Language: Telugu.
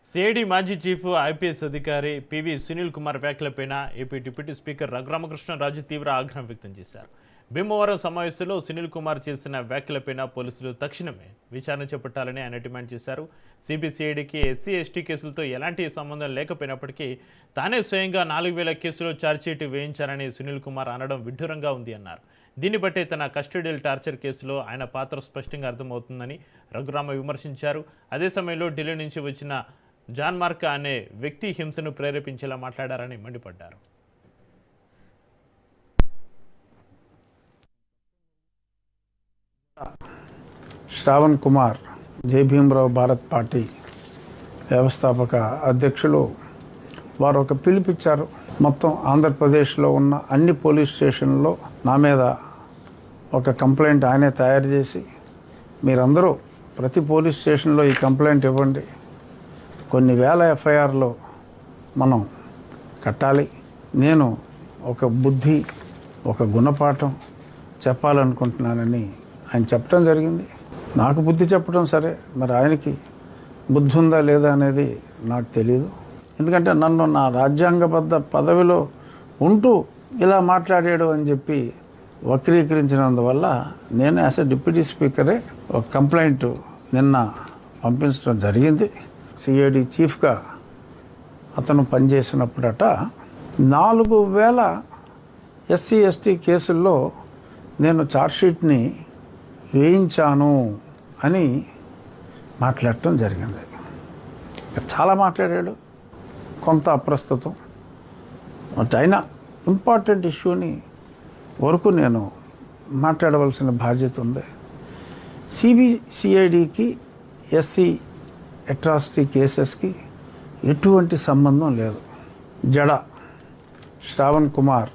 సిఐడి మాజీ చీఫ్ ఐపీఎస్ అధికారి పివి సునీల్ కుమార్ వ్యాఖ్యలపైన ఏపీ డిప్యూటీ స్పీకర్ రఘురామకృష్ణరాజు తీవ్ర ఆగ్రహం వ్యక్తం చేశారు. భీమవరం సమావేశంలో సునీల్ కుమార్ చేసిన వ్యాఖ్యలపైన పోలీసులు తక్షణమే విచారణ చేపట్టాలని ఆయన డిమాండ్ చేశారు. సిబిసిఐడికి ఎస్సీ ఎస్టీ కేసులతో ఎలాంటి సంబంధం లేకపోయినప్పటికీ తానే స్వయంగా 4000 కేసులో ఛార్జ్షీట్ వేయించారని సునీల్ కుమార్ అనడం విడ్డూరంగా ఉంది అన్నారు. దీన్ని బట్టే తన కస్టడియల్ టార్చర్ కేసులో ఆయన పాత్ర స్పష్టంగా అర్థమవుతుందని రఘురామ విమర్శించారు. అదే సమయంలో ఢిల్లీ నుంచి వచ్చిన జాన్ మార్కా అనే వ్యక్తి హింసను ప్రేరేపించేలా మాట్లాడారని మండిపడ్డారు. శ్రావణ్ కుమార్ జై భీమరావు భారత్ పార్టీ వ్యవస్థాపక అధ్యక్షులు వారు ఒక పిలుపిచ్చారు. మొత్తం ఆంధ్రప్రదేశ్లో ఉన్న అన్ని పోలీస్ స్టేషన్లలో నా మీద ఒక కంప్లైంట్ ఆయనే తయారు చేసి, మీరందరూ ప్రతి పోలీస్ స్టేషన్లో ఈ కంప్లైంట్ ఇవ్వండి, కొన్ని వేల ఎఫ్ఐఆర్లో మనం కట్టాలి, నేను ఒక బుద్ధి ఒక గుణపాఠం చెప్పాలనుకుంటున్నానని ఆయన చెప్పడం జరిగింది. నాకు బుద్ధి చెప్పడం సరే, మరి ఆయనకి బుద్ధి ఉందా లేదా అనేది నాకు తెలియదు. ఎందుకంటే నన్ను నా రాజ్యాంగబద్ధ పదవిలో ఉంటూ ఇలా మాట్లాడాడు అని చెప్పి వక్రీకరించినందువల్ల నేను యాజ్ ఎ డిప్యూటీ స్పీకరే ఒక కంప్లైంట్ నిన్న పంపించడం జరిగింది. సిఐడి చీఫ్గా అతను పనిచేసినప్పుడట 4000 ఎస్సీ ఎస్టీ కేసుల్లో నేను ఛార్జ్షీట్ని వేయించాను అని మాట్లాడటం జరిగింది. చాలా మాట్లాడాడు, కొంత అప్రస్తుతం. అయినా ఇంపార్టెంట్ ఇష్యూని వరకు నేను మాట్లాడవలసిన బాధ్యత ఉంది. సిబిసిఐడికి ఎస్సీ అట్రాసిటీ కేసెస్కి ఎటువంటి సంబంధం లేదు. జడ శ్రావణ్ కుమార్